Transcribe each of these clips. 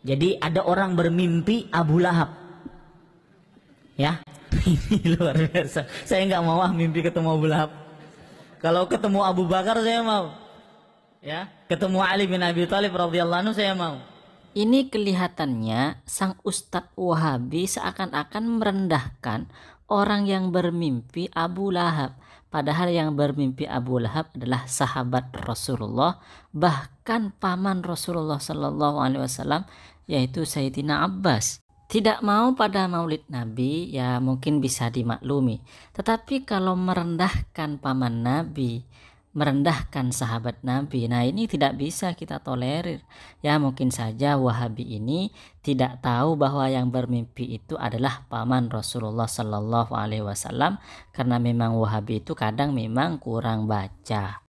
Jadi ada orang bermimpi Abu Lahab. Ya, ini luar biasa. Saya nggak mau mimpi ketemu Abu Lahab. Kalau ketemu Abu Bakar saya mau. Ya, ketemu Ali bin Abi Thalib radhiyallahu anhu saya mau. Ini kelihatannya sang Ustadz Wahabi seakan-akan merendahkan orang yang bermimpi Abu Lahab. Padahal yang bermimpi Abu Lahab adalah sahabat Rasulullah, bahkan paman Rasulullah Sallallahu Alaihi Wasallam, yaitu Sayyidina Abbas. Tidak mau pada maulid Nabi ya mungkin bisa dimaklumi. Tetapi kalau merendahkan paman Nabi, merendahkan sahabat Nabi, nah ini tidak bisa kita tolerir. Ya mungkin saja Wahabi ini tidak tahu bahwa yang bermimpi itu adalah paman Rasulullah Sallallahu Alaihi Wasallam, karena memang Wahabi itu kadang memang kurang baca.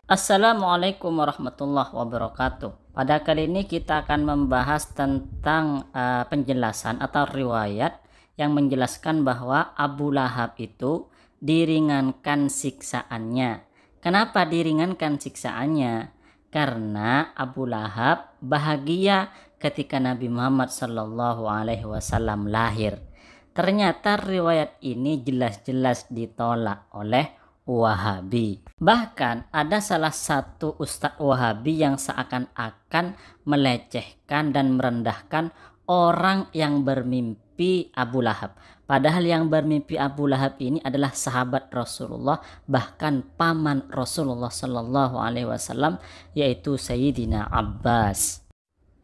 Assalamualaikum warahmatullahi wabarakatuh. Pada kali ini kita akan membahas tentang penjelasan atau riwayat yang menjelaskan bahwa Abu Lahab itu diringankan siksaannya. Kenapa diringankan siksaannya? Karena Abu Lahab bahagia ketika Nabi Muhammad Sallallahu Alaihi Wasallam lahir. Ternyata riwayat ini jelas-jelas ditolak oleh Wahabi. Bahkan ada salah satu Ustadz Wahabi yang seakan-akan melecehkan dan merendahkan orang yang bermimpi Abu Lahab. Padahal yang bermimpi Abu Lahab ini adalah sahabat Rasulullah, bahkan paman Rasulullah Sallallahu Alaihi Wasallam, yaitu Sayyidina Abbas.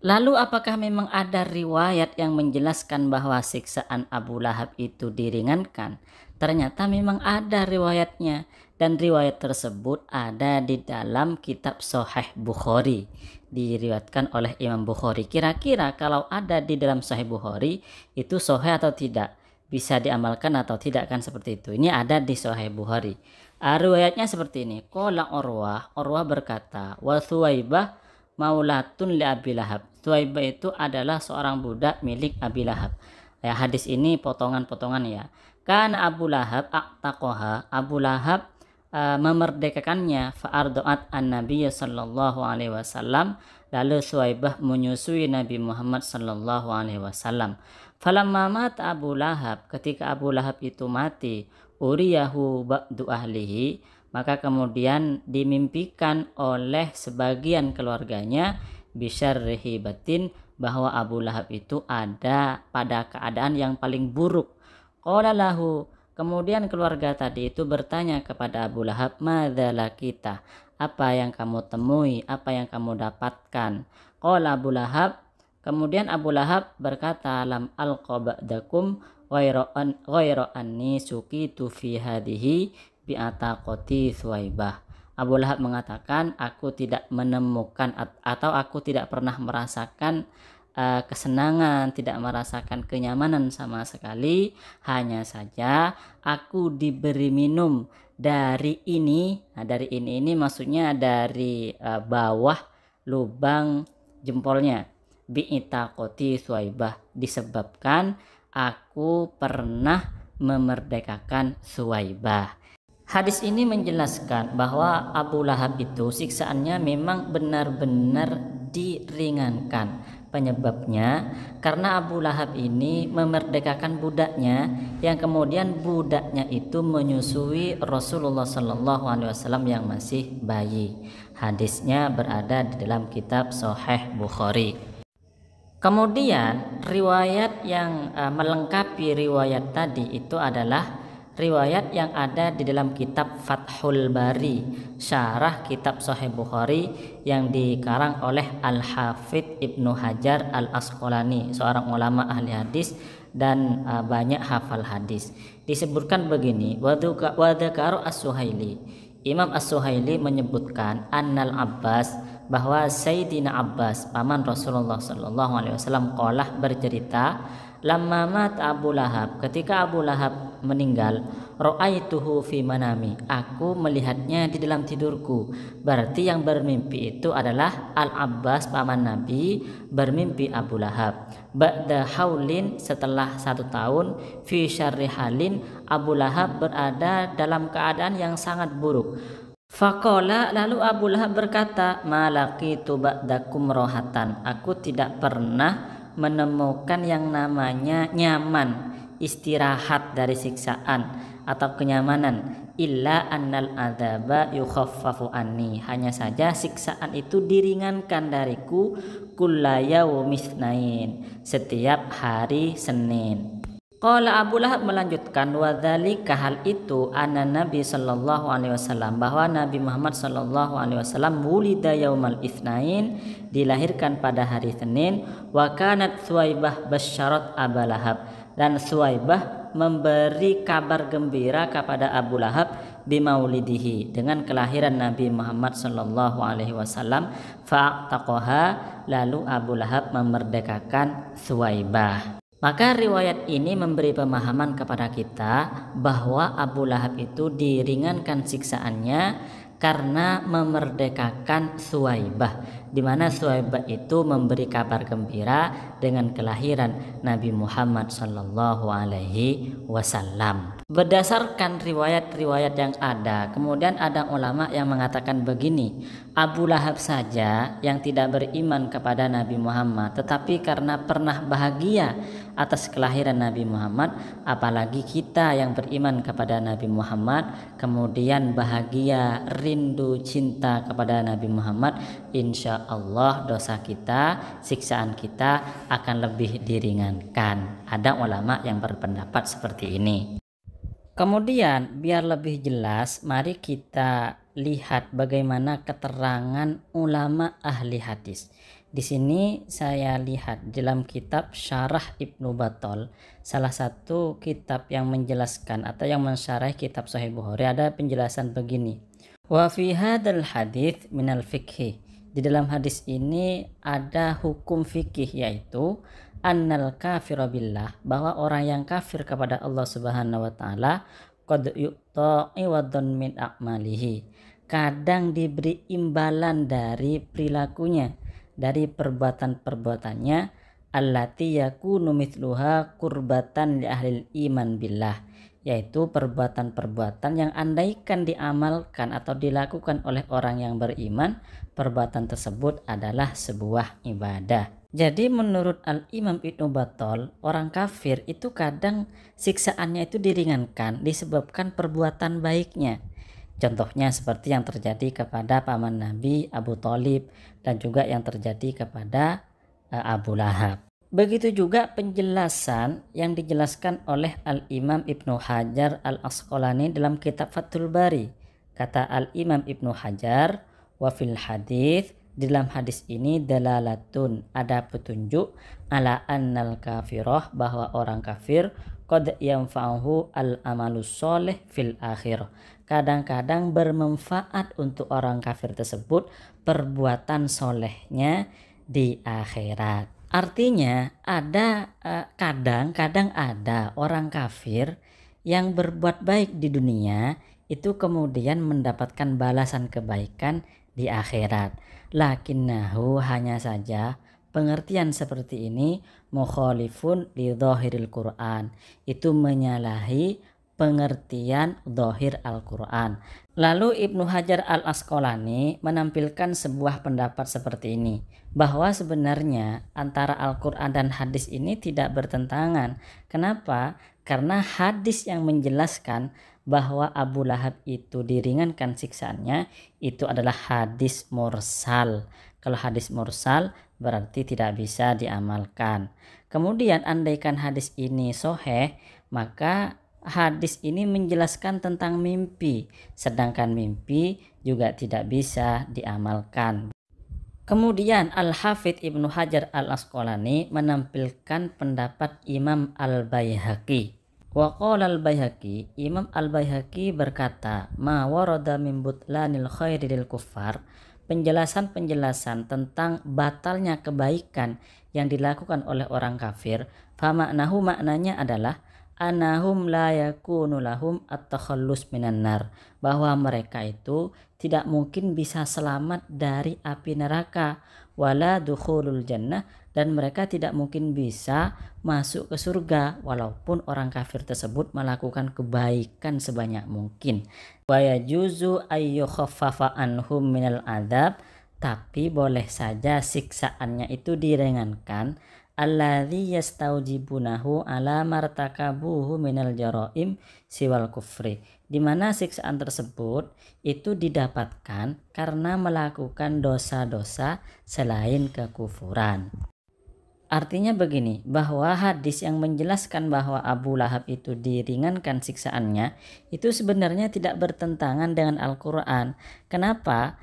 Lalu apakah memang ada riwayat yang menjelaskan bahwa siksaan Abu Lahab itu diringankan? Ternyata memang ada riwayatnya, dan riwayat tersebut ada di dalam kitab Sahih Bukhari, diriwayatkan oleh Imam Bukhari. Kira-kira kalau ada di dalam Sahih Bukhari itu sahih atau tidak, bisa diamalkan atau tidak, kan seperti itu. Ini ada di Sahih Bukhari. Riwayatnya seperti ini. Qala Urwah berkata, wa Thuwaibah maulatun li Abi Lahab. Thuwaibah itu adalah seorang budak milik Abi Lahab. Ya, hadis ini potongan-potongan ya. Kan Abu Lahab aqtaqaha, Abu Lahab memerdekakannya, fa'ardoat an-nabiy sallallahu alaihi wasallam, lalu Thuwaibah menyusui Nabi Muhammad sallallahu alaihi wasallam. Falamma mata Abu Lahab, ketika Abu Lahab itu mati, uriyahu ba'du ahlihi, maka kemudian dimimpikan oleh sebagian keluarganya bisyarrihi batin, bahwa Abu Lahab itu ada pada keadaan yang paling buruk. Qala lahu, kemudian keluarga tadi itu bertanya kepada Abu Lahab, madzala kita, apa yang kamu temui, apa yang kamu dapatkan? Qala Abu Lahab, kemudian Abu Lahab berkata, lam alqa ba'dakum ghairu anni suqitu fi hadhihi bi ataqati Thuwaibah. Abu Lahab mengatakan, aku tidak menemukan atau aku tidak pernah merasakan kesenangan, tidak merasakan kenyamanan sama sekali. Hanya saja aku diberi minum dari ini. Nah, dari ini maksudnya dari bawah lubang jempolnya. Bi'itaqoti Thuwaibah, disebabkan aku pernah memerdekakan Thuwaibah. Hadis ini menjelaskan bahwa Abu Lahab itu siksaannya memang benar-benar diringankan. Penyebabnya karena Abu Lahab ini memerdekakan budaknya, yang kemudian budaknya itu menyusui Rasulullah Sallallahu Alaihi Wasallam yang masih bayi. Hadisnya berada di dalam kitab Sahih Bukhari. Kemudian riwayat yang melengkapi riwayat tadi itu adalah riwayat yang ada di dalam kitab Fathul Bari, syarah kitab Sahih Bukhari yang dikarang oleh Al-Hafidh Ibnu Hajar Al-Asqalani, seorang ulama ahli hadis dan banyak hafal hadis. Disebutkan begini, wa dzakara As-Suhaili, Imam As-Suhaili menyebutkan annal Abbas, bahwa Sayyidina Abbas paman Rasulullah Sallallahu Alaihi Wasallam qalah bercerita, lamma mat Abu Lahab, ketika Abu Lahab meninggal, Ra'aituhu fi manami, aku melihatnya di dalam tidurku. Berarti yang bermimpi itu adalah Al-Abbas paman Nabi bermimpi Abu Lahab. Ba'da haulin, setelah 1 tahun, fi syarri halin, Abu Lahab berada dalam keadaan yang sangat buruk. Faqala, lalu Abu Lahab berkata, malaqitu ba'dakum rohatan, aku tidak pernah menemukan yang namanya nyaman, istirahat dari siksaan atau kenyamanan, illa annal adzaba yukhaffafu anni, hanya saja siksaan itu diringankan dariku, kullayaumisnain, setiap hari Senin. Qala Abu Lahab melanjutkan, wadzalika, hal itu, anna Nabi sallallahu alaihi wasallam, bahwa Nabi Muhammad sallallahu alaihi wasallam wulida yaumal itsnain, dilahirkan pada hari Senin, wa kanat Suwaibah basyarat Abu Lahab, dan Suwaibah memberi kabar gembira kepada Abu Lahab bimaulidihi, dengan kelahiran Nabi Muhammad sallallahu alaihi wasallam, fa'taqaha, lalu Abu Lahab memerdekakan Suwaibah. Maka riwayat ini memberi pemahaman kepada kita bahwa Abu Lahab itu diringankan siksaannya karena memerdekakan Suwaibah, di mana Suwaibah itu memberi kabar gembira dengan kelahiran Nabi Muhammad sallallahu alaihi wasallam. Berdasarkan riwayat-riwayat yang ada, kemudian ada ulama yang mengatakan begini, Abu Lahab saja yang tidak beriman kepada Nabi Muhammad, tetapi karena pernah bahagia atas kelahiran Nabi Muhammad, apalagi kita yang beriman kepada Nabi Muhammad, kemudian bahagia, rindu, cinta kepada Nabi Muhammad, insya Allah dosa kita, siksaan kita akan lebih diringankan. Ada ulama yang berpendapat seperti ini. Kemudian biar lebih jelas, mari kita lihat bagaimana keterangan ulama ahli hadis. Di sini saya lihat dalam kitab Syarah Ibnu Battal, salah satu kitab yang menjelaskan atau yang mensyarah kitab Sahih Bukhari, ada penjelasan begini. Wa fi hadzal hadits minal fiqhi, di dalam hadis ini ada hukum fikih, yaitu annal kafira billah, bahwa orang yang kafir kepada Allah Subhanahu wa taala, qad yu'ta iwadun min a'malihi, kadang diberi imbalan dari perilakunya, dari perbuatan-perbuatannya, allati yakunu mithluha qurbatan li ahlil iman billah, yaitu perbuatan-perbuatan yang andaikan diamalkan atau dilakukan oleh orang yang beriman, perbuatan tersebut adalah sebuah ibadah. Jadi menurut Al-Imam Ibnu Battal, orang kafir itu kadang siksaannya itu diringankan disebabkan perbuatan baiknya. Contohnya seperti yang terjadi kepada paman Nabi Abu Thalib, dan juga yang terjadi kepada Abu Lahab. Begitu juga penjelasan yang dijelaskan oleh Al-Imam Ibnu Hajar Al-Asqalani dalam kitab Fathul Bari. Kata Al-Imam Ibnu Hajar, wa fil hadits, di dalam hadis ini dalalatun, ada petunjuk, ala annal kafirah, bahwa orang kafir, qad yanfa'uhu al-amalus soleh fil akhir, kadang-kadang bermanfaat untuk orang kafir tersebut perbuatan solehnya di akhirat. Artinya ada kadang-kadang ada orang kafir yang berbuat baik di dunia itu kemudian mendapatkan balasan kebaikan di akhirat. Lakinnahu, hanya saja pengertian seperti ini mukhalifun li dhahiril Quran, itu menyalahi pengertian dhahir Al-Quran. Lalu Ibnu Hajar Al-Asqalani menampilkan sebuah pendapat seperti ini, bahwa sebenarnya antara Al-Quran dan hadis ini tidak bertentangan. Kenapa? Karena hadis yang menjelaskan bahwa Abu Lahab itu diringankan siksaannya itu adalah hadis mursal. Kalau hadis mursal berarti tidak bisa diamalkan. Kemudian andaikan hadis ini sahih, maka hadis ini menjelaskan tentang mimpi, sedangkan mimpi juga tidak bisa diamalkan. Kemudian Al-Hafidz Ibnu Hajar Al-Asqalani menampilkan pendapat Imam Al-Baihaqi. Wa qala Al-Baihaqi, Imam Al-Baihaqi berkata, ma warada min butlanil khairi lil kuffar, penjelasan-penjelasan tentang batalnya kebaikan yang dilakukan oleh orang kafir, fa maknahu, maknanya adalah anahum la yakunu lahum at-takhallus minan nar, bahwa mereka itu tidak mungkin bisa selamat dari api neraka, wala dukhulul jannah, dan mereka tidak mungkin bisa masuk ke surga walaupun orang kafir tersebut melakukan kebaikan sebanyak mungkin. Wa yajuzu ayyukhaffafa anhum minal adzab, tapi boleh saja siksaannya itu diringankan, alladzi yastaujibunahu ala martakabuhu minal jaraim siwal kufri, di mana siksaan tersebut itu didapatkan karena melakukan dosa-dosa selain kekufuran. Artinya begini, bahwa hadis yang menjelaskan bahwa Abu Lahab itu diringankan siksaannya itu sebenarnya tidak bertentangan dengan Al-Quran. Kenapa?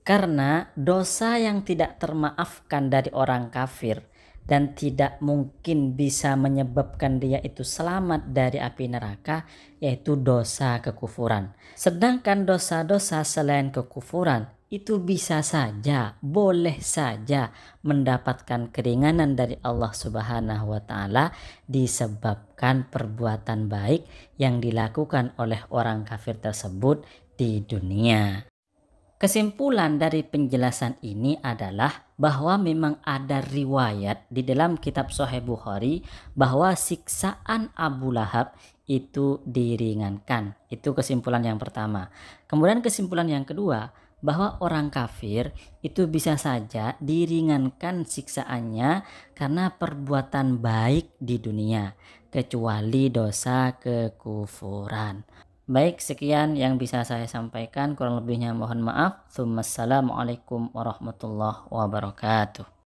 Karena dosa yang tidak termaafkan dari orang kafir dan tidak mungkin bisa menyebabkan dia itu selamat dari api neraka, yaitu dosa kekufuran. Sedangkan dosa-dosa selain kekufuran itu bisa saja, boleh saja mendapatkan keringanan dari Allah Subhanahu wa Ta'ala disebabkan perbuatan baik yang dilakukan oleh orang kafir tersebut di dunia. Kesimpulan dari penjelasan ini adalah bahwa memang ada riwayat di dalam kitab Sahih Bukhari bahwa siksaan Abu Lahab itu diringankan. Itu kesimpulan yang pertama. Kemudian kesimpulan yang kedua, bahwa orang kafir itu bisa saja diringankan siksaannya karena perbuatan baik di dunia, kecuali dosa kekufuran. Baik, sekian yang bisa saya sampaikan, kurang lebihnya mohon maaf. Assalamualaikum warahmatullahi wabarakatuh.